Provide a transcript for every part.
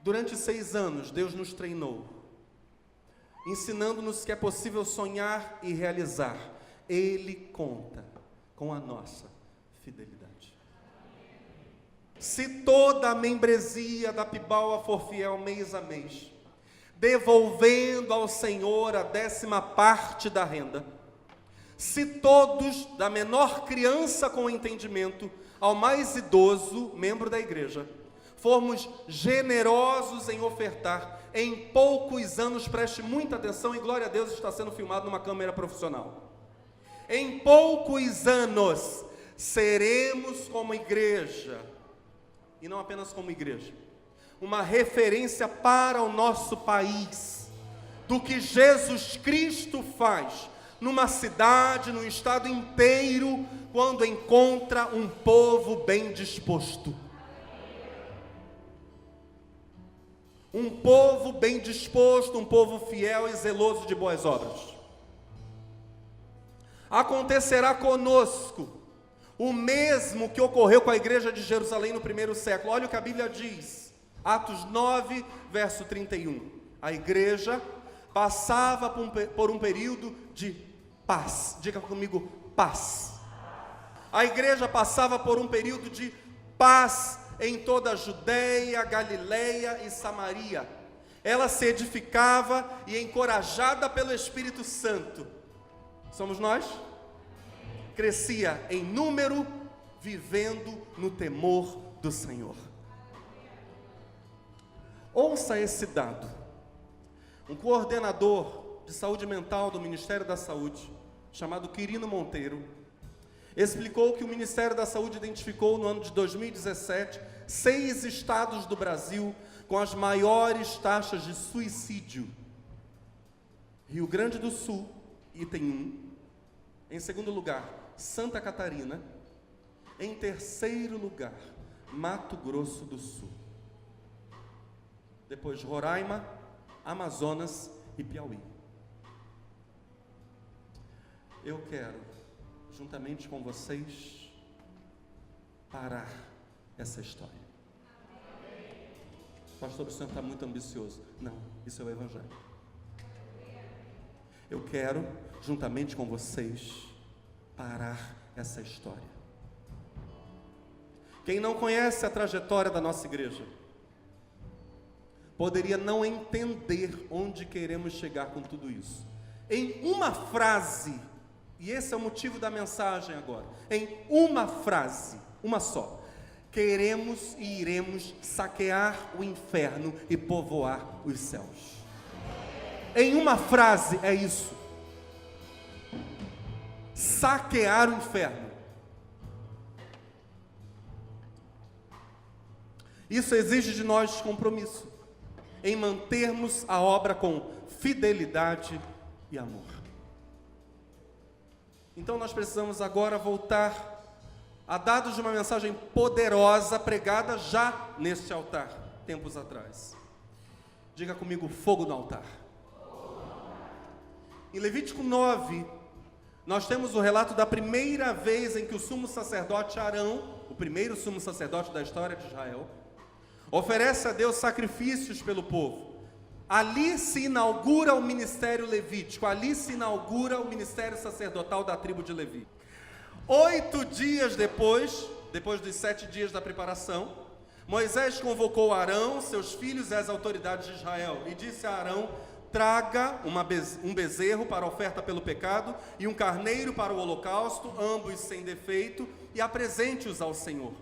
Durante 6 anos, Deus nos treinou, ensinando-nos que é possível sonhar e realizar. Ele conta com a nossa fidelidade. Se toda a membresia da Pibaua for fiel mês a mês, devolvendo ao Senhor a 10ª parte da renda, se todos, da menor criança com entendimento ao mais idoso, membro da igreja, formos generosos em ofertar, em poucos anos, preste muita atenção, e glória a Deus, está sendo filmado numa câmera profissional. Em poucos anos, seremos como igreja, e não apenas como igreja, uma referência para o nosso país, do que Jesus Cristo faz, numa cidade, num estado inteiro, quando encontra um povo bem disposto. Um povo bem disposto, um povo fiel e zeloso de boas obras. Acontecerá conosco o mesmo que ocorreu com a igreja de Jerusalém no primeiro século. Olha o que a Bíblia diz, Atos 9, verso 31. A igreja passava por um período de paz. Diga comigo, paz. A igreja passava por um período de paz em toda a Judeia, Galileia e Samaria. Ela se edificava e, encorajada pelo Espírito Santo, somos nós? Crescia em número, vivendo no temor do Senhor. Ouça esse dado. Um coordenador de saúde mental do Ministério da Saúde, chamado Quirino Monteiro, explicou que o Ministério da Saúde identificou no ano de 2017 6 estados do Brasil com as maiores taxas de suicídio. Rio Grande do Sul, item 1. Em segundo lugar, Santa Catarina. Em terceiro lugar, Mato Grosso do Sul. Depois Roraima, Amazonas e Piauí. Eu quero, juntamente com vocês, parar essa história. Pastor, o senhor está muito ambicioso. Não, isso é o Evangelho. Eu quero, juntamente com vocês, parar essa história. Quem não conhece a trajetória da nossa igreja, poderia não entender onde queremos chegar com tudo isso. Em uma frase, e esse é o motivo da mensagem agora, em uma frase, uma só: queremos e iremos saquear o inferno e povoar os céus. Em uma frase é isso: saquear o inferno. Isso exige de nós compromisso em mantermos a obra com fidelidade e amor. Então nós precisamos agora voltar a dados de uma mensagem poderosa pregada já neste altar, tempos atrás. Diga comigo, fogo no altar. Em Levítico 9, nós temos o relato da primeira vez em que o sumo sacerdote Arão, o primeiro sumo sacerdote da história de Israel, oferece a Deus sacrifícios pelo povo. Ali se inaugura o ministério levítico, ali se inaugura o ministério sacerdotal da tribo de Levi. 8 dias depois dos 7 dias da preparação, Moisés convocou Arão, seus filhos e as autoridades de Israel, e disse a Arão: traga um bezerro para a oferta pelo pecado e um carneiro para o holocausto, ambos sem defeito, e apresente-os ao Senhor.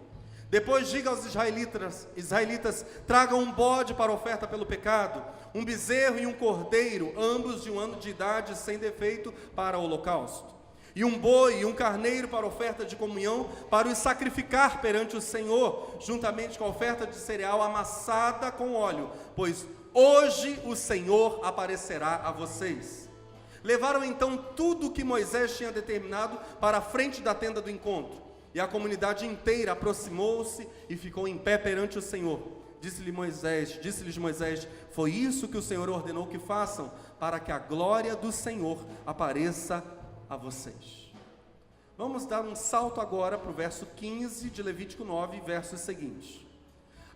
Depois diga aos israelitas, tragam um bode para a oferta pelo pecado, um bezerro e um cordeiro, ambos de 1 ano de idade, sem defeito, para o holocausto. E um boi e um carneiro para a oferta de comunhão, para os sacrificar perante o Senhor, juntamente com a oferta de cereal amassada com óleo, pois hoje o Senhor aparecerá a vocês. Levaram então tudo o que Moisés tinha determinado para a frente da tenda do encontro. E a comunidade inteira aproximou-se e ficou em pé perante o Senhor. Disse-lhes Moisés, foi isso que o Senhor ordenou que façam, para que a glória do Senhor apareça a vocês. Vamos dar um salto agora para o verso 15 de Levítico 9, versos seguintes.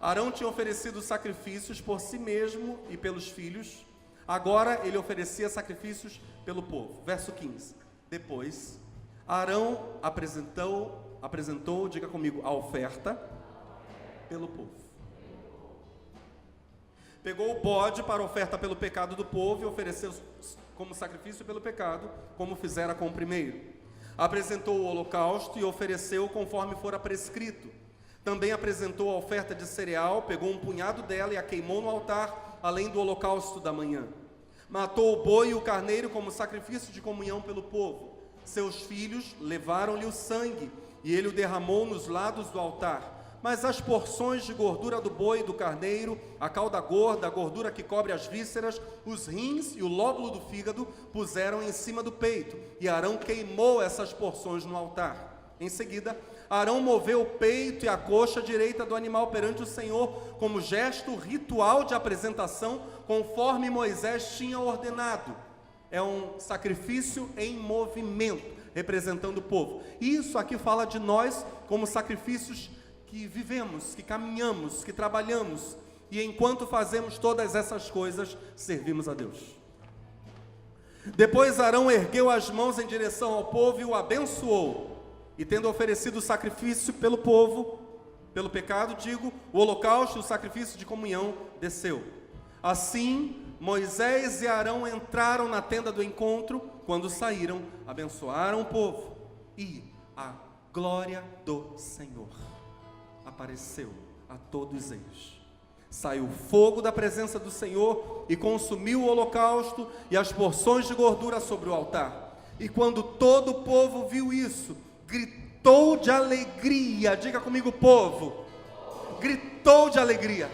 Arão tinha oferecido sacrifícios por si mesmo e pelos filhos, agora ele oferecia sacrifícios pelo povo. Verso 15. Depois, Arão apresentou, diga comigo, a oferta pelo povo. Pegou o bode para oferta pelo pecado do povo e ofereceu como sacrifício pelo pecado, como fizera com o primeiro. Apresentou o holocausto e ofereceu conforme fora prescrito. Também apresentou a oferta de cereal, pegou um punhado dela e a queimou no altar, além do holocausto da manhã. Matou o boi e o carneiro como sacrifício de comunhão pelo povo. Seus filhos levaram-lhe o sangue, e ele o derramou nos lados do altar. Mas as porções de gordura do boi e do carneiro, a cauda gorda, a gordura que cobre as vísceras, os rins e o lóbulo do fígado, puseram em cima do peito, e Arão queimou essas porções no altar. Em seguida, Arão moveu o peito e a coxa direita do animal perante o Senhor, como gesto ritual de apresentação, conforme Moisés tinha ordenado. É um sacrifício em movimento, representando o povo. Isso aqui fala de nós como sacrifícios que vivemos, que caminhamos, que trabalhamos, e enquanto fazemos todas essas coisas, servimos a Deus. Depois Arão ergueu as mãos em direção ao povo e o abençoou, e tendo oferecido o sacrifício pelo povo, pelo pecado, o holocausto e o sacrifício de comunhão, desceu. Assim, Moisés e Arão entraram na tenda do encontro. Quando saíram, abençoaram o povo, e a glória do Senhor apareceu a todos eles. Saiu fogo da presença do Senhor e consumiu o holocausto e as porções de gordura sobre o altar. E quando todo o povo viu isso, gritou de alegria. Diga comigo, povo. Gritou de alegria.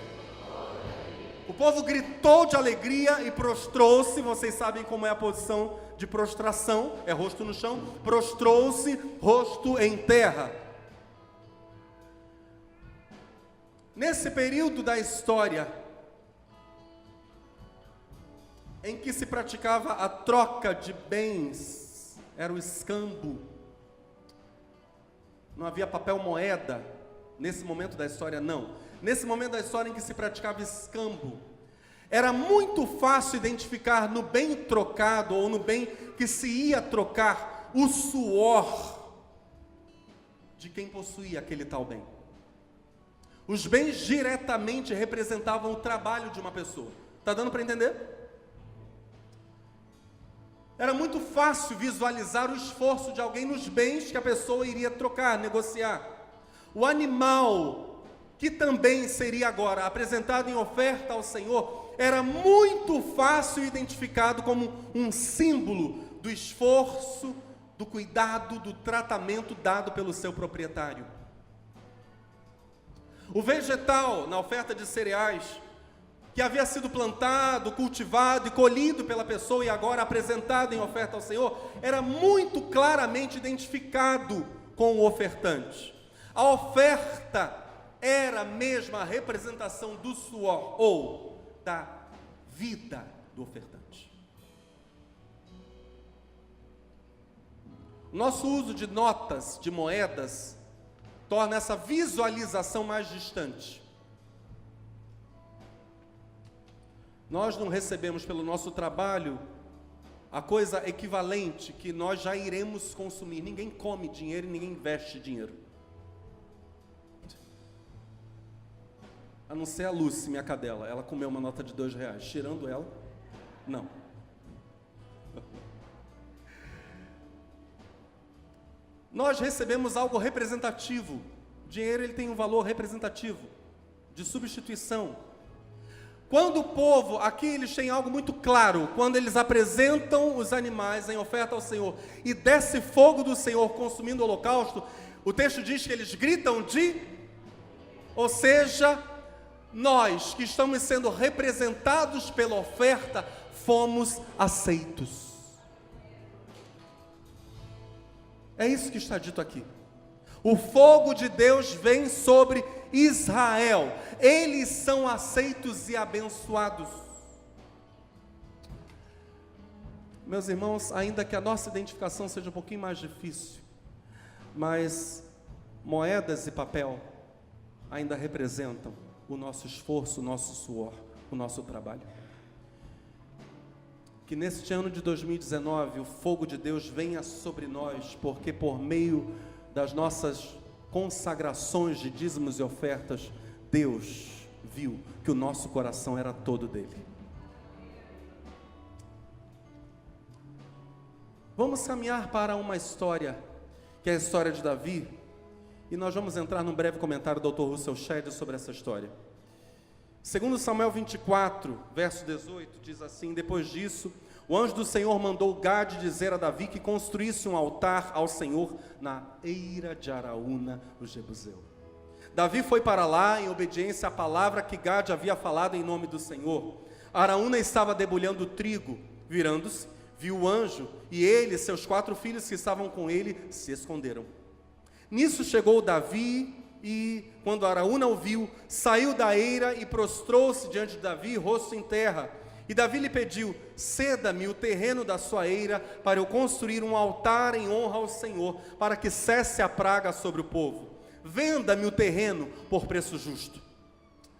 O povo gritou de alegria e prostrou-se. Vocês sabem como é a posição de prostração, é rosto no chão. Prostrou-se, rosto em terra. Nesse período da história, em que se praticava a troca de bens, era o escambo, não havia papel moeda, nesse momento da história não, nesse momento da história em que se praticava escambo, era muito fácil identificar no bem trocado, ou no bem que se ia trocar, o suor de quem possuía aquele tal bem. Os bens diretamente representavam o trabalho de uma pessoa. Está dando para entender? Era muito fácil visualizar o esforço de alguém nos bens que a pessoa iria trocar, negociar. O animal, que também seria agora apresentado em oferta ao Senhor, era muito fácil identificado como um símbolo do esforço, do cuidado, do tratamento dado pelo seu proprietário. O vegetal, na oferta de cereais, que havia sido plantado, cultivado e colhido pela pessoa e agora apresentado em oferta ao Senhor, era muito claramente identificado com o ofertante. A oferta era mesmo a representação do suor ou da vida do ofertante. Nosso uso de notas, de moedas, torna essa visualização mais distante. Nós não recebemos pelo nosso trabalho a coisa equivalente que nós já iremos consumir. Ninguém come dinheiro e ninguém investe dinheiro. A não ser a Lucy, minha cadela. Ela comeu uma nota de R$2. Tirando ela, não. Nós recebemos algo representativo. O dinheiro ele tem um valor representativo, de substituição. Quando o povo, aqui eles têm algo muito claro, quando eles apresentam os animais em oferta ao Senhor, e desce fogo do Senhor consumindo o holocausto, o texto diz que eles gritam ou seja, nós que estamos sendo representados pela oferta, fomos aceitos. É isso que está dito aqui. O fogo de Deus vem sobre Israel. Eles são aceitos e abençoados. Meus irmãos, ainda que a nossa identificação seja um pouquinho mais difícil, mas moedas e papel ainda representam o nosso esforço, o nosso suor, o nosso trabalho. Que neste ano de 2019 o fogo de Deus venha sobre nós, porque por meio das nossas consagrações de dízimos e ofertas, Deus viu que o nosso coração era todo dele. Vamos caminhar para uma história, que é a história de Davi, e nós vamos entrar num breve comentário do Dr. Russell Shedd sobre essa história. Segundo Samuel 24, verso 18, diz assim: depois disso, o anjo do Senhor mandou Gade dizer a Davi que construísse um altar ao Senhor na eira de Araúna, o Jebuseu. Davi foi para lá em obediência à palavra que Gade havia falado em nome do Senhor. Araúna estava debulhando trigo. Virando-se, viu o anjo, e ele e seus 4 filhos que estavam com ele se esconderam. Nisso chegou Davi, e quando Araúna o viu, saiu da eira e prostrou-se diante de Davi, rosto em terra. E Davi lhe pediu: ceda-me o terreno da sua eira, para eu construir um altar em honra ao Senhor, para que cesse a praga sobre o povo. Venda-me o terreno por preço justo.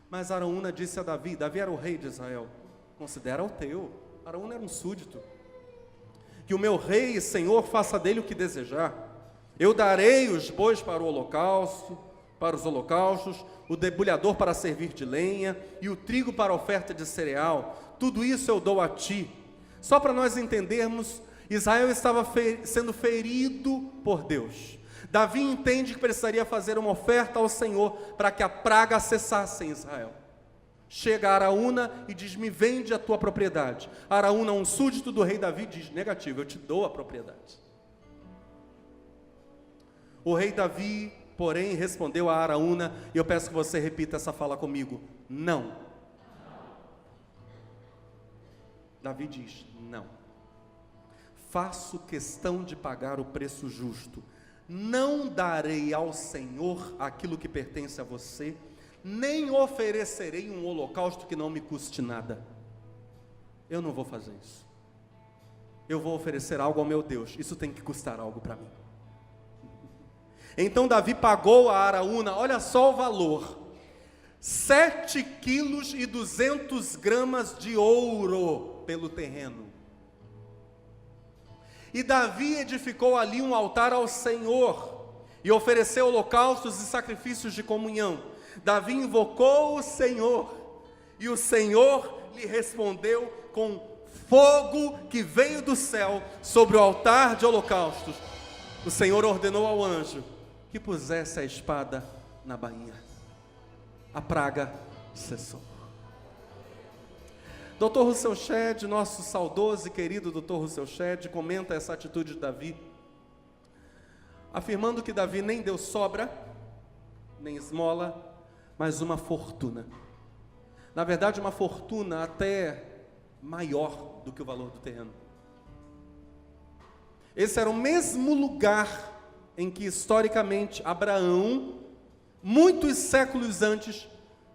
Mas Araúna disse a Davi: Davi era o rei de Israel, considera o teu. Araúna era um súdito. Que o meu rei e senhor faça dele o que desejar. Eu darei os bois para o holocausto, para os holocaustos, o debulhador para servir de lenha, e o trigo para a oferta de cereal. Tudo isso eu dou a ti. Só para nós entendermos, Israel estava sendo ferido por Deus. Davi entende que precisaria fazer uma oferta ao Senhor para que a praga cessasse em Israel. Chega Araúna e diz: me vende a tua propriedade. Araúna, um súdito do rei Davi, diz: negativo, eu te dou a propriedade. O rei Davi, porém, respondeu a Araúna, e eu peço que você repita essa fala comigo: não. Davi diz: não. Faço questão de pagar o preço justo. Não darei ao Senhor aquilo que pertence a você, nem oferecerei um holocausto que não me custe nada. Eu não vou fazer isso. Eu vou oferecer algo ao meu Deus. Isso tem que custar algo para mim. Então Davi pagou a Araúna, olha só o valor: 7,2 kg de ouro pelo terreno. E Davi edificou ali um altar ao Senhor, e ofereceu holocaustos e sacrifícios de comunhão. Davi invocou o Senhor, e o Senhor lhe respondeu com fogo que veio do céu sobre o altar de holocaustos. O Senhor ordenou ao anjo que pusesse a espada na bainha. A praga cessou. Dr. Russell Shedd, nosso saudoso e querido Dr. Russell Shedd, comenta essa atitude de Davi, afirmando que Davi nem deu sobra, nem esmola, mas uma fortuna. Na verdade, uma fortuna até maior do que o valor do terreno. Esse era o mesmo lugar em que, historicamente, Abraão, muitos séculos antes,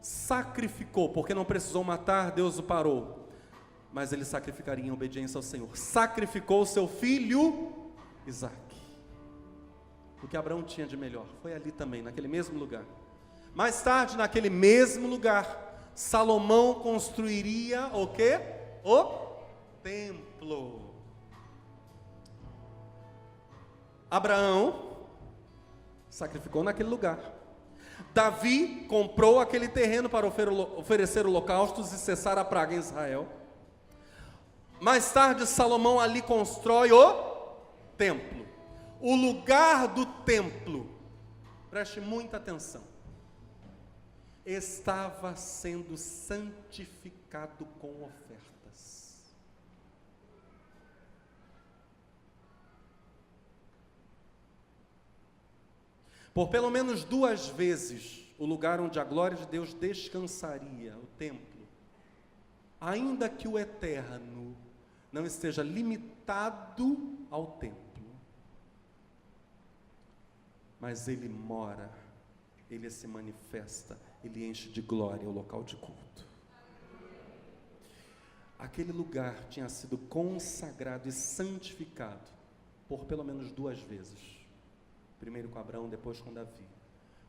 sacrificou, porque não precisou matar, Deus o parou, mas ele sacrificaria em obediência ao Senhor. Sacrificou o seu filho Isaque. O que Abraão tinha de melhor foi ali também, naquele mesmo lugar. Mais tarde, naquele mesmo lugar, Salomão construiria o quê? O templo. Abraão sacrificou naquele lugar. Davi comprou aquele terreno para oferecer holocaustos e cessar a praga em Israel. Mais tarde, Salomão ali constrói o templo. O lugar do templo, preste muita atenção, estava sendo santificado com ofertas. Por pelo menos 2 vezes, o lugar onde a glória de Deus descansaria, o templo, ainda que o eterno não esteja limitado ao templo, mas ele mora, ele se manifesta, ele enche de glória o local de culto. Aquele lugar tinha sido consagrado e santificado por pelo menos 2 vezes. Primeiro com Abraão, depois com Davi,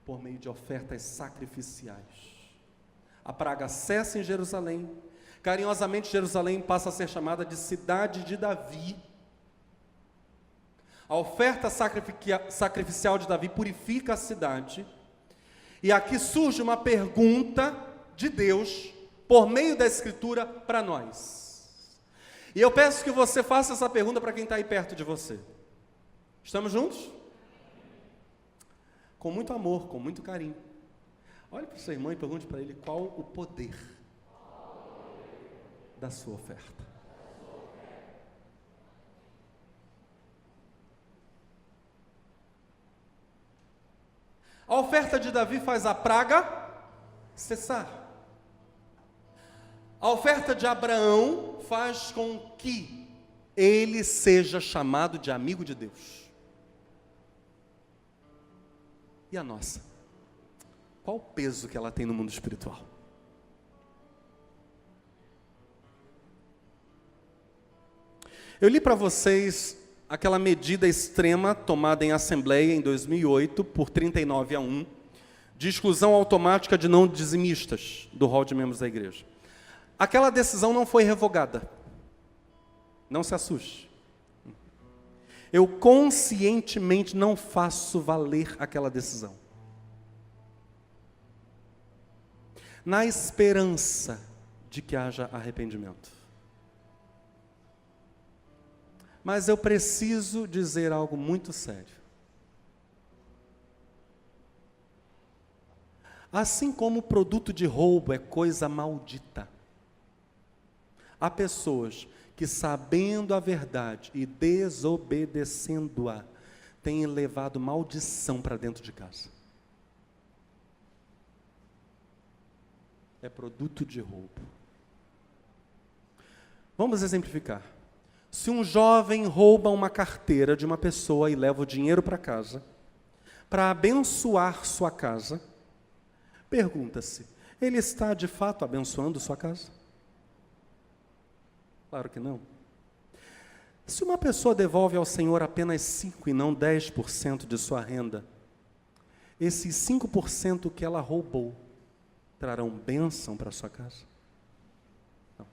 por meio de ofertas sacrificiais. A praga cessa em Jerusalém. Carinhosamente, Jerusalém passa a ser chamada de cidade de Davi. A oferta sacrificial de Davi purifica a cidade. E aqui surge uma pergunta de Deus, por meio da Escritura, para nós. E eu peço que você faça essa pergunta para quem está aí perto de você. Estamos juntos? Com muito amor, com muito carinho. Olhe para o seu irmão e pergunte para ele qual o poder da sua oferta. A oferta de Davi faz a praga cessar. A oferta de Abraão faz com que ele seja chamado de amigo de Deus. E a nossa? Qual o peso que ela tem no mundo espiritual? Eu li para vocês aquela medida extrema tomada em assembleia em 2008 por 39-1, de exclusão automática de não dizimistas do rol de membros da igreja. Aquela decisão não foi revogada. Não se assuste. Eu conscientemente não faço valer aquela decisão. Na esperança de que haja arrependimento. Mas eu preciso dizer algo muito sério. Assim como o produto de roubo é coisa maldita, há pessoas que, sabendo a verdade e desobedecendo-a, têm levado maldição para dentro de casa. É produto de roubo. Vamos exemplificar. Se um jovem rouba uma carteira de uma pessoa e leva o dinheiro para casa, para abençoar sua casa, pergunta-se, ele está de fato abençoando sua casa? Claro que não. Se uma pessoa devolve ao Senhor apenas 5% e não 10% de sua renda, esses 5% que ela roubou trarão bênção para sua casa? Não.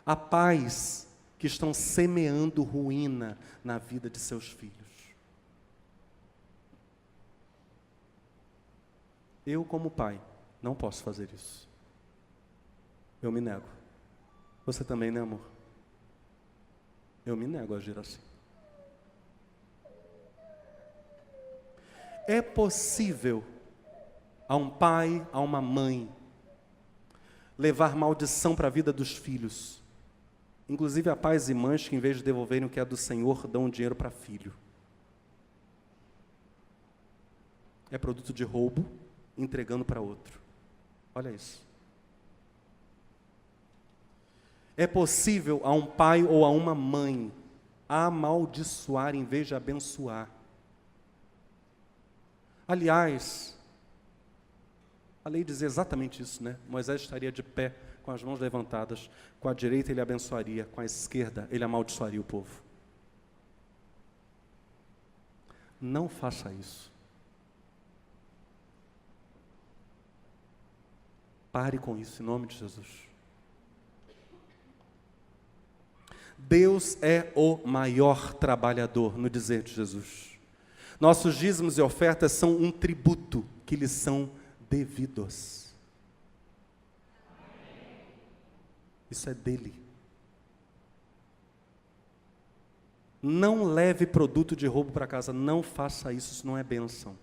Há pais que estão semeando ruína na vida de seus filhos. Eu, como pai, não posso fazer isso. Eu me nego. Você também, né, amor? Eu me nego a agir assim. É possível a um pai, a uma mãe, levar maldição para a vida dos filhos. Inclusive a pais e mães que, em vez de devolverem o que é do Senhor, dão dinheiro para filho. É produto de roubo, entregando para outro. Olha isso. É possível a um pai ou a uma mãe amaldiçoar em vez de abençoar. Aliás, a lei diz exatamente isso, né? Moisés estaria de pé, com as mãos levantadas, com a direita ele abençoaria, com a esquerda ele amaldiçoaria o povo. Não faça isso. Pare com isso, em nome de Jesus. Deus é o maior trabalhador, no dizer de Jesus. Nossos dízimos e ofertas são um tributo que lhes são devidos. Isso é dele. Não leve produto de roubo para casa, não faça isso, isso não é bênção.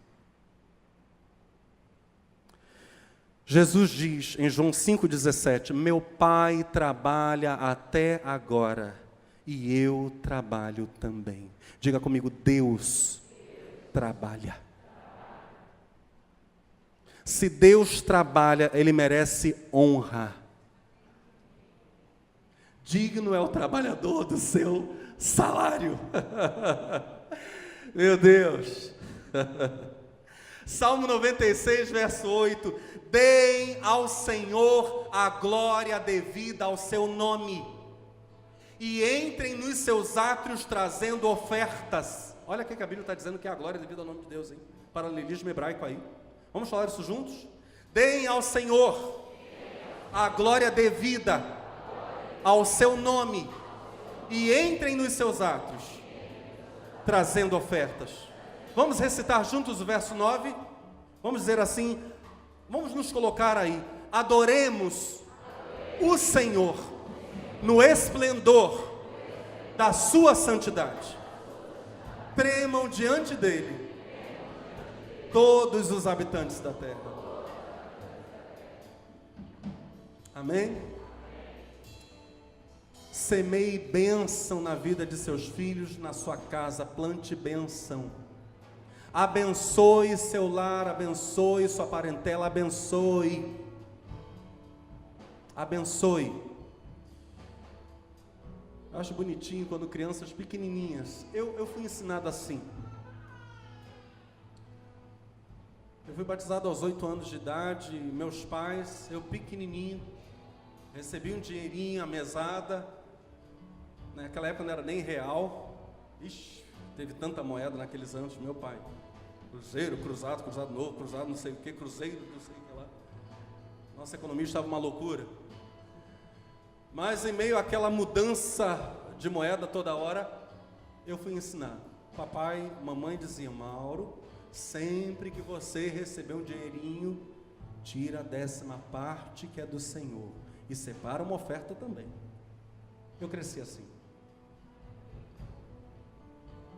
Jesus diz em João 5,17, meu Pai trabalha até agora e eu trabalho também. Diga comigo, Deus trabalha. Se Deus trabalha, Ele merece honra. Digno é o trabalhador do seu salário. Meu Deus. Salmo 96, verso 8. Deem ao Senhor a glória devida ao seu nome. E entrem nos seus átrios trazendo ofertas. Olha o que a Bíblia está dizendo que é a glória devida ao nome de Deus, hein? Paralelismo hebraico aí. Vamos falar isso juntos? Deem ao Senhor a glória devida ao seu nome e entrem nos seus atos, trazendo ofertas. Vamos recitar juntos o verso 9? Vamos dizer assim, vamos nos colocar aí. Adoremos o Senhor no esplendor da sua santidade. Tremam diante dele todos os habitantes da terra. Amém? Semeie bênção na vida de seus filhos, na sua casa, plante bênção. Abençoe seu lar, abençoe sua parentela, abençoe. Abençoe. Eu acho bonitinho quando crianças pequenininhas, eu fui ensinado assim. Eu fui batizado aos 8 anos de idade, meus pais, eu pequenininho, recebi um dinheirinho, a mesada. Naquela época não era nem real. Ixi, teve tanta moeda naqueles anos, meu pai. Cruzeiro, cruzado, cruzado novo, cruzado não sei o que, cruzeiro, não sei o que lá. Nossa economia estava uma loucura. Mas em meio àquela mudança de moeda toda hora, eu fui ensinar. Papai, mamãe diziam: Mauro, sempre que você receber um dinheirinho, tira a 10ª que é do Senhor e separa uma oferta também. Eu cresci assim.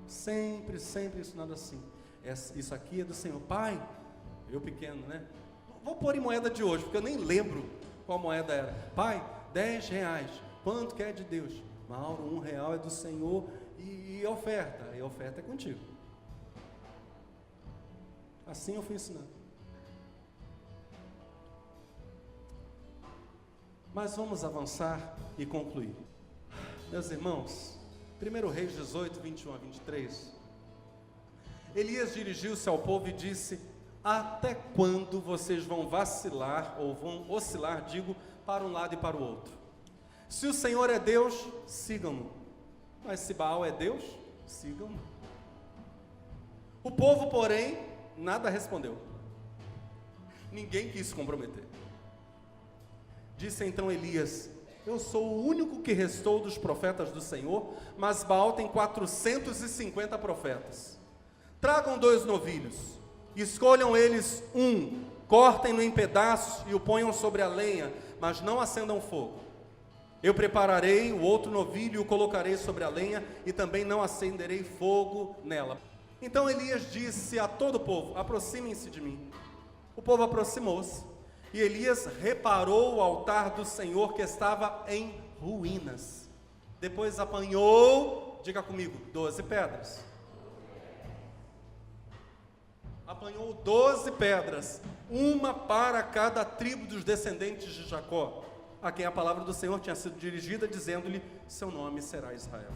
Sempre ensinado assim. Isso aqui é do Senhor. Pai, eu pequeno, né? Vou pôr em moeda de hoje, porque eu nem lembro qual moeda era. Pai, 10 reais. Quanto que é de Deus? Mauro, 1 real é do Senhor e oferta. E a oferta é contigo. Assim eu fui ensinando. Mas vamos avançar e concluir. Meus irmãos, 1 Reis 18, 21 a 23, Elias dirigiu-se ao povo e disse: até quando vocês vão vacilar, ou vão oscilar, digo, para um lado e para o outro? Se o Senhor é Deus, sigam-no. Mas se Baal é Deus, sigam-no. O povo, porém, nada respondeu. Ninguém quis se comprometer. Disse então Elias: eu sou o único que restou dos profetas do Senhor, mas Baal tem 450 profetas. Tragam 2 novilhos, escolham eles um, cortem-no em pedaços e o ponham sobre a lenha, mas não acendam fogo. Eu prepararei o outro novilho e o colocarei sobre a lenha, e também não acenderei fogo nela. Então Elias disse a todo o povo: aproximem-se de mim. O povo aproximou-se, e Elias reparou o altar do Senhor que estava em ruínas. Depois apanhou, diga comigo, 12 pedras. Apanhou 12 pedras, uma para cada tribo dos descendentes de Jacó, a quem a palavra do Senhor tinha sido dirigida, dizendo-lhe: seu nome será Israel.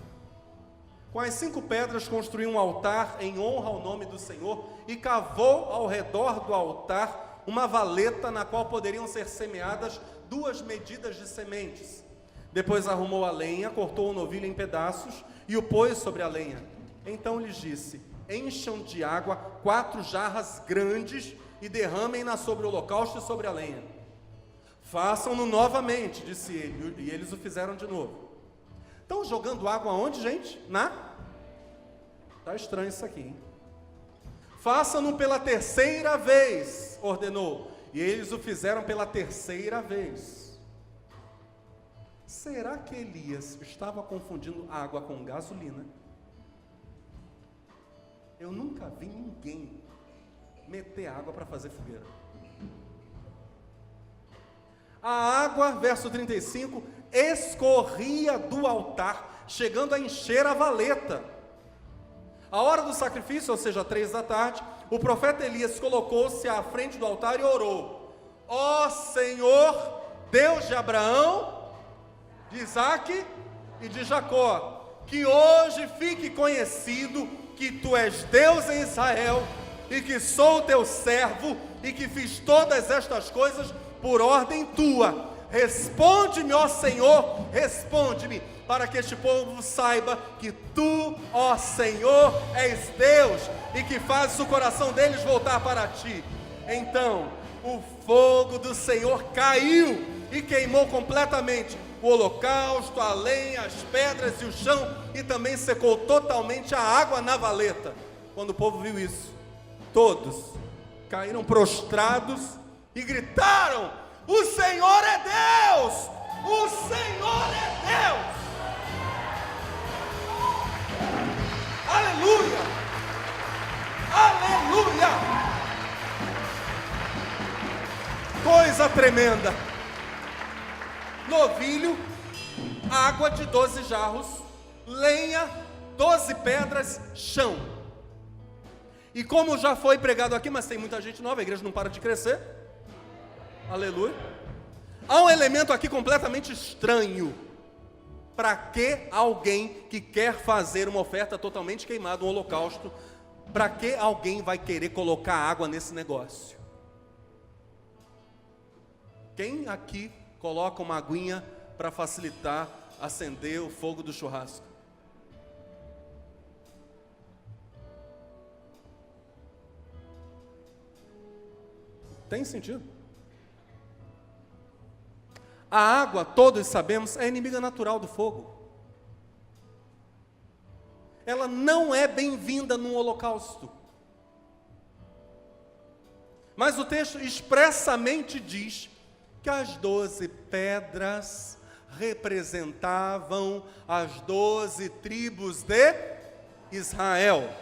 Com as 5 pedras construiu um altar em honra ao nome do Senhor, e cavou ao redor do altar uma valeta na qual poderiam ser semeadas 2 medidas de sementes. Depois arrumou a lenha, cortou o novilho em pedaços e o pôs sobre a lenha. Então lhes disse: encham de água 4 jarras grandes e derramem-na sobre o holocausto e sobre a lenha. Façam-no novamente, disse ele, e eles o fizeram de novo. Estão jogando água aonde, gente? Está estranho isso aqui, hein? Façam-no pela 3ª vez, ordenou, e eles o fizeram pela 3ª vez. Será que Elias estava confundindo água com gasolina? Eu nunca vi ninguém meter água para fazer fogueira. A água, verso 35, escorria do altar, chegando a encher a valeta. A hora do sacrifício, ou seja, 3 da tarde, o profeta Elias colocou-se à frente do altar e orou: ó Senhor, Deus de Abraão, de Isaque e de Jacó, que hoje fique conhecido que tu és Deus em Israel, e que sou teu servo, e que fiz todas estas coisas por ordem tua. Responde-me, ó Senhor, responde-me, para que este povo saiba que tu, ó Senhor, és Deus e que fazes o coração deles voltar para ti. Então, o fogo do Senhor caiu e queimou completamente o holocausto, a lenha, as pedras e o chão, e também secou totalmente a água na valeta. Quando o povo viu isso, todos caíram prostrados e gritaram: o Senhor é Deus! O Senhor é Deus! Aleluia! Aleluia! Coisa tremenda! Novilho, água de 12 jarros, lenha, 12 pedras, chão. E como já foi pregado aqui, mas tem muita gente nova, a igreja não para de crescer. Aleluia. Há um elemento aqui completamente estranho. Para que alguém que quer fazer uma oferta totalmente queimada, um holocausto, para que alguém vai querer colocar água nesse negócio? Quem aqui coloca uma aguinha para facilitar acender o fogo do churrasco? Tem sentido? A água, todos sabemos, é inimiga natural do fogo. Ela não é bem-vinda num holocausto. Mas o texto expressamente diz que as 12 pedras representavam as 12 tribos de Israel.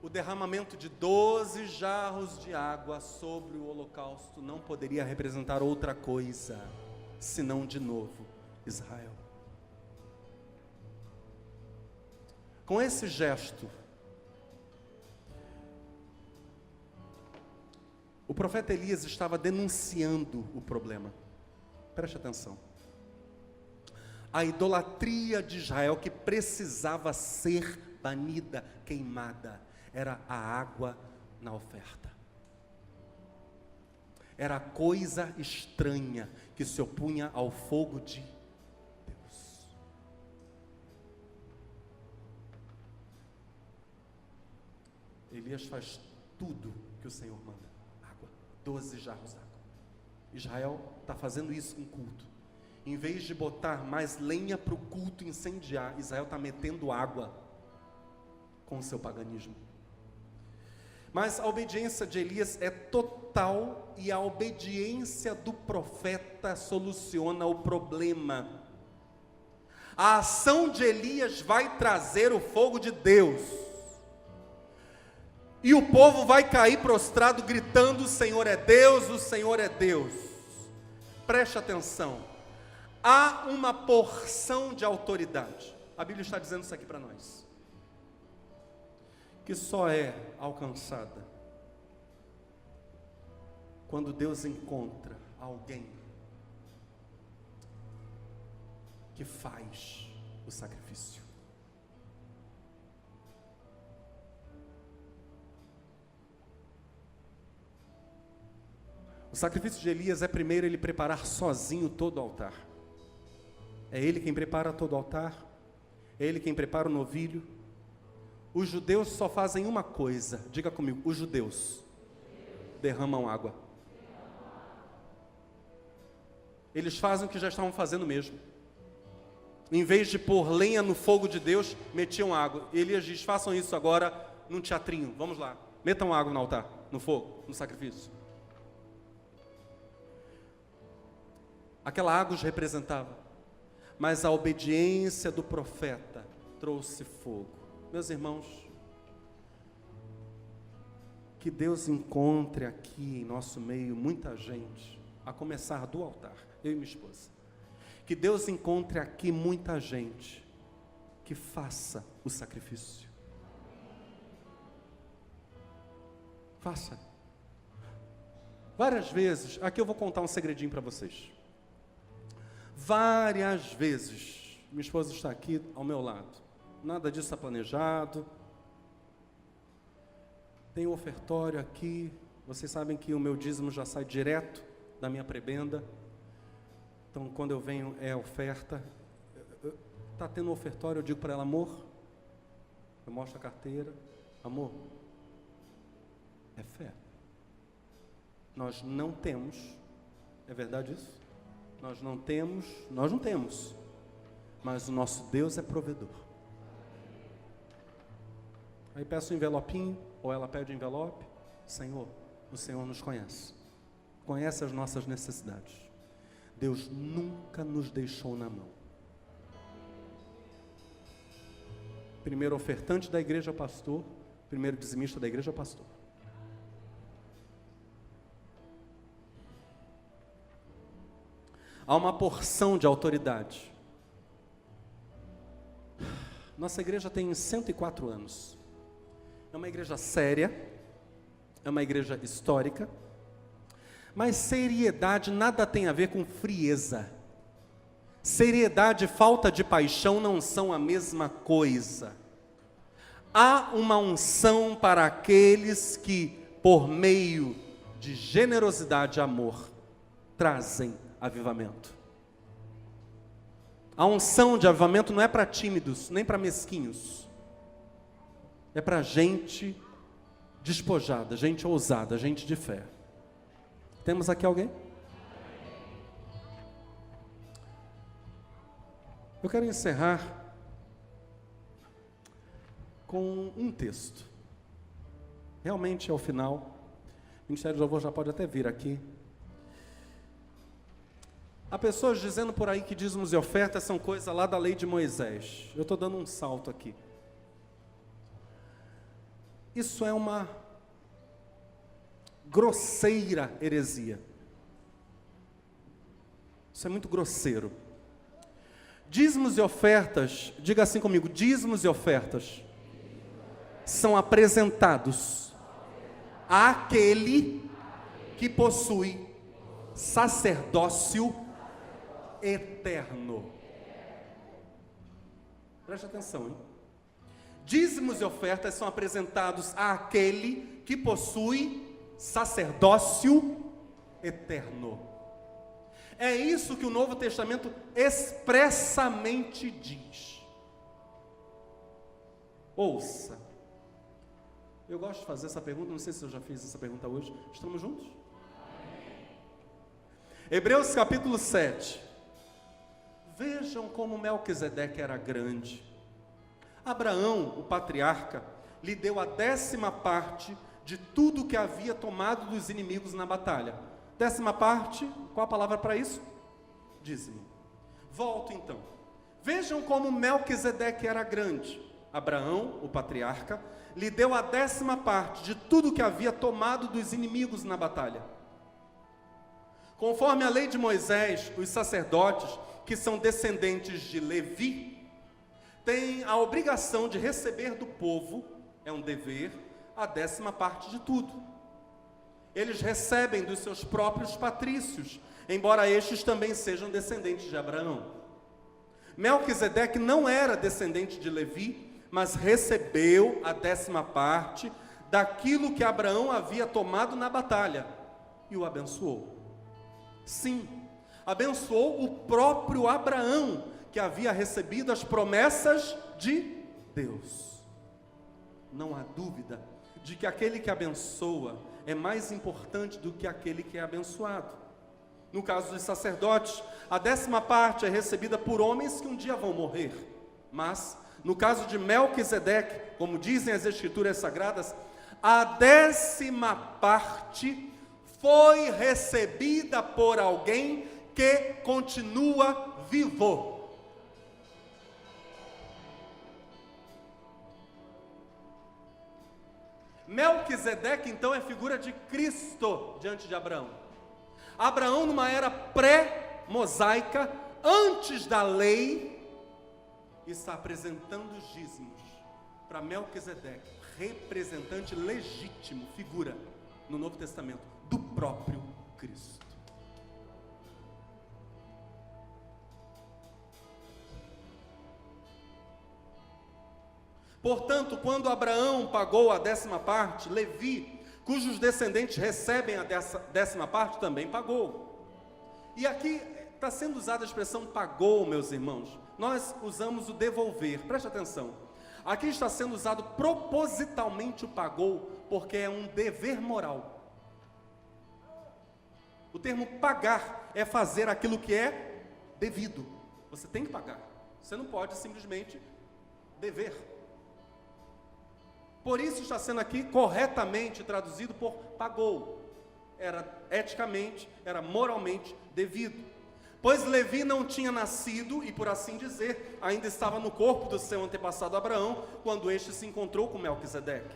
O derramamento de 12 jarros de água sobre o holocausto não poderia representar outra coisa, senão de novo Israel. Com esse gesto, o profeta Elias estava denunciando o problema. Preste atenção. A idolatria de Israel que precisava ser banida, queimada, era a água na oferta. Era a coisa estranha que se opunha ao fogo de Deus. Elias faz tudo que o Senhor manda. 12 jarros d'água. Israel está fazendo isso com culto. Em vez de botar mais lenha para o culto incendiar, Israel está metendo água com o seu paganismo. Mas a obediência de Elias é total e a obediência do profeta soluciona o problema. A ação de Elias vai trazer o fogo de Deus. E o povo vai cair prostrado gritando: o Senhor é Deus, o Senhor é Deus. Preste atenção. Há uma porção de autoridade. A Bíblia está dizendo isso aqui para nós. Que só é alcançada quando Deus encontra alguém que faz o sacrifício. O sacrifício de Elias é primeiro ele preparar sozinho todo o altar. É ele quem prepara todo o altar. É ele quem prepara o novilho. Os judeus só fazem uma coisa. Diga comigo, os judeus derramam água. Eles fazem o que já estavam fazendo mesmo. Em vez de pôr lenha no fogo de Deus, metiam água. Elias diz: façam isso agora num teatrinho. Vamos lá, metam água no altar, no fogo, no sacrifício. Aquela água os representava, mas a obediência do profeta trouxe fogo. Meus irmãos, que Deus encontre aqui em nosso meio muita gente, a começar do altar, eu e minha esposa. Que Deus encontre aqui muita gente que faça o sacrifício. Faça. Várias vezes, aqui eu vou contar um segredinho para vocês. Várias vezes, minha esposa está aqui ao meu lado, nada disso está planejado, tem um ofertório aqui, vocês sabem que o meu dízimo já sai direto da minha prebenda, Então, quando eu venho, é oferta. Está tendo ofertório, eu digo para ela, amor, eu mostro a carteira, amor, é fé. Nós não temos, é verdade isso? Nós não temos, mas o nosso Deus é provedor. Aí peço um envelopinho, ou ela pede um envelope. Senhor, o Senhor nos conhece as nossas necessidades. Deus nunca nos deixou na mão. Primeiro ofertante da igreja pastor, primeiro dizimista da igreja pastor. Há uma porção de autoridade. Nossa igreja tem 104 anos. É uma igreja séria, é uma igreja histórica, mas seriedade nada tem a ver com frieza. Seriedade e falta de paixão não são a mesma coisa. Há uma unção para aqueles que, por meio de generosidade e amor, trazem avivamento. A unção de avivamento não é para tímidos, nem para mesquinhos. É para gente despojada, gente ousada, gente de fé. Temos aqui alguém? Eu quero encerrar com um texto. Realmente é o final. O Ministério do Louvor já pode até vir aqui. Há pessoas dizendo por aí que dízimos e ofertas são coisa lá da lei de Moisés. Eu estou dando um salto aqui. Isso é uma grosseira heresia. Isso é muito grosseiro. Dízimos e ofertas, diga assim comigo, dízimos e ofertas são apresentados àquele que possui sacerdócio eterno. Preste atenção, hein? Dízimos e ofertas são apresentados àquele que possui sacerdócio eterno. É isso que o Novo Testamento expressamente diz. Ouça. Eu gosto de fazer essa pergunta, não sei se eu já fiz essa pergunta hoje. Estamos juntos? Hebreus capítulo 7. Vejam como Melquisedeque era grande. Abraão, o patriarca, lhe deu a 10ª de tudo que havia tomado dos inimigos na batalha. 10ª, qual a palavra para isso? Dízimo. Volto então. Vejam como Melquisedeque era grande. Abraão, o patriarca, lhe deu a 10ª de tudo que havia tomado dos inimigos na batalha. Conforme a lei de Moisés, os sacerdotes, que são descendentes de Levi, têm a obrigação de receber do povo, é um dever, a 10ª de tudo. Eles recebem dos seus próprios patrícios, embora estes também sejam descendentes de Abraão. Melquisedeque não era descendente de Levi, mas recebeu a 10ª daquilo que Abraão havia tomado na batalha e o abençoou. Sim, abençoou o próprio Abraão, que havia recebido as promessas de Deus. Não há dúvida de que aquele que abençoa é mais importante do que aquele que é abençoado. No caso dos sacerdotes, a 10ª é recebida por homens que um dia vão morrer. Mas, no caso de Melquisedeque, como dizem as Escrituras Sagradas, a 10ª foi recebida por alguém que continua vivo. Melquisedeque, então, é figura de Cristo diante de Abraão. Abraão, numa era pré-mosaica, antes da lei, está apresentando os dízimos para Melquisedeque, representante legítimo, figura, no Novo Testamento, do próprio Cristo. Portanto, quando Abraão pagou a 10ª, Levi, cujos descendentes recebem a 10ª, também pagou. E aqui está sendo usada a expressão pagou, meus irmãos? Nós usamos o devolver, preste atenção. Aqui está sendo usado propositalmente o pagou, porque é um dever moral. O termo pagar é fazer aquilo que é devido. Você tem que pagar. Você não pode simplesmente dever. Por isso está sendo aqui corretamente traduzido por pagou. Era eticamente, era moralmente devido. Pois Levi não tinha nascido, e por assim dizer, ainda estava no corpo do seu antepassado Abraão, quando este se encontrou com Melquisedeque.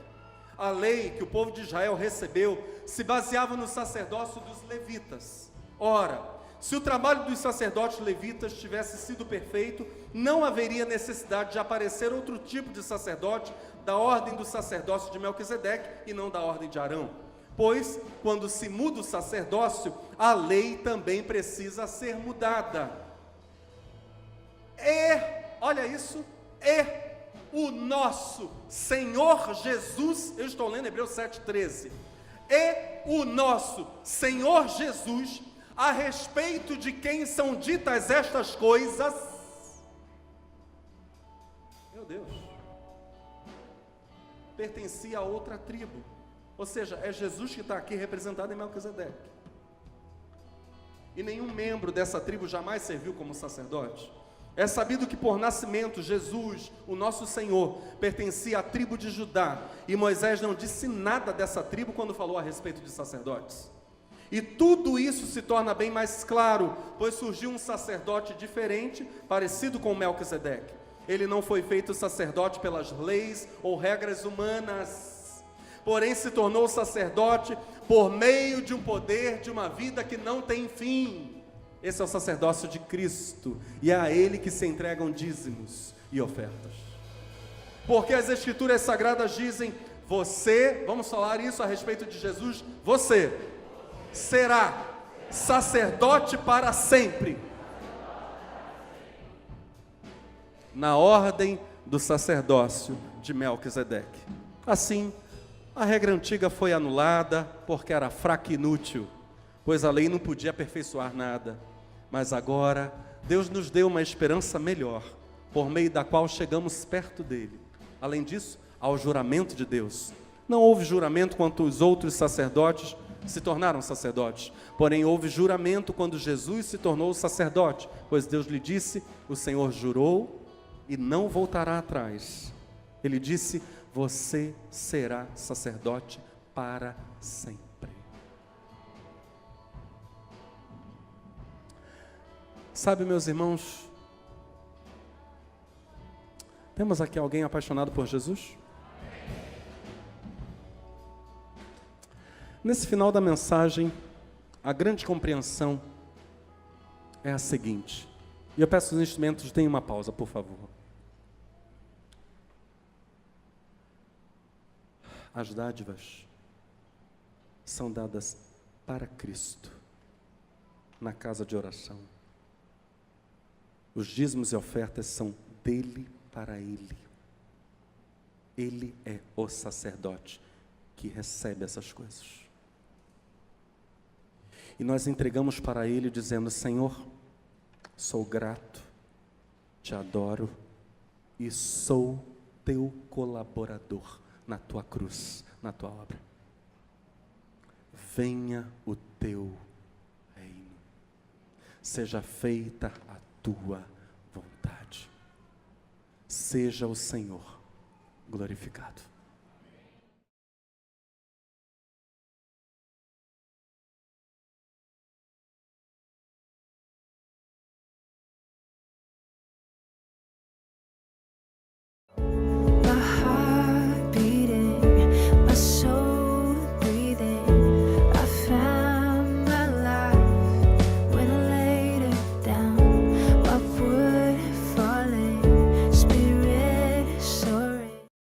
A lei que o povo de Israel recebeu se baseava no sacerdócio dos levitas. Ora, se o trabalho dos sacerdotes levitas tivesse sido perfeito, não haveria necessidade de aparecer outro tipo de sacerdote da ordem do sacerdócio de Melquisedeque e não da ordem de Arão. Pois, quando se muda o sacerdócio, a lei também precisa ser mudada. Olha isso, o nosso Senhor Jesus, eu estou lendo Hebreus 7,13, o nosso Senhor Jesus, a respeito de quem são ditas estas coisas, meu Deus, pertencia a outra tribo. Ou seja, é Jesus que está aqui representado em Melquisedeque. E nenhum membro dessa tribo jamais serviu como sacerdote. É sabido que por nascimento Jesus, o nosso Senhor, pertencia à tribo de Judá. E Moisés não disse nada dessa tribo quando falou a respeito de sacerdotes. E tudo isso se torna bem mais claro, pois surgiu um sacerdote diferente, parecido com Melquisedeque. Ele não foi feito sacerdote pelas leis ou regras humanas, porém se tornou sacerdote por meio de um poder, de uma vida que não tem fim. Esse é o sacerdócio de Cristo, e é a Ele que se entregam dízimos e ofertas. Porque as Escrituras Sagradas dizem, vamos falar isso a respeito de Jesus, você será sacerdote para sempre, na ordem do sacerdócio de Melquisedeque. Assim, a regra antiga foi anulada porque era fraca e inútil, pois a lei não podia aperfeiçoar nada. Mas agora, Deus nos deu uma esperança melhor, por meio da qual chegamos perto dele. Além disso, ao juramento de Deus. Não houve juramento quando os outros sacerdotes se tornaram sacerdotes, porém houve juramento quando Jesus se tornou sacerdote, pois Deus lhe disse, o Senhor jurou e não voltará atrás. Ele disse, você será sacerdote para sempre. Sabe, meus irmãos, temos aqui alguém apaixonado por Jesus? Nesse final da mensagem, a grande compreensão é a seguinte, e eu peço aos instrumentos, deem uma pausa, por favor. As dádivas são dadas para Cristo, na casa de oração. Os dízimos e ofertas são dele para ele. Ele é o sacerdote que recebe essas coisas. E nós entregamos para ele dizendo, Senhor, sou grato, te adoro e sou teu colaborador na tua cruz, na tua obra. Venha o teu reino, seja feita a tua vontade, seja o Senhor glorificado.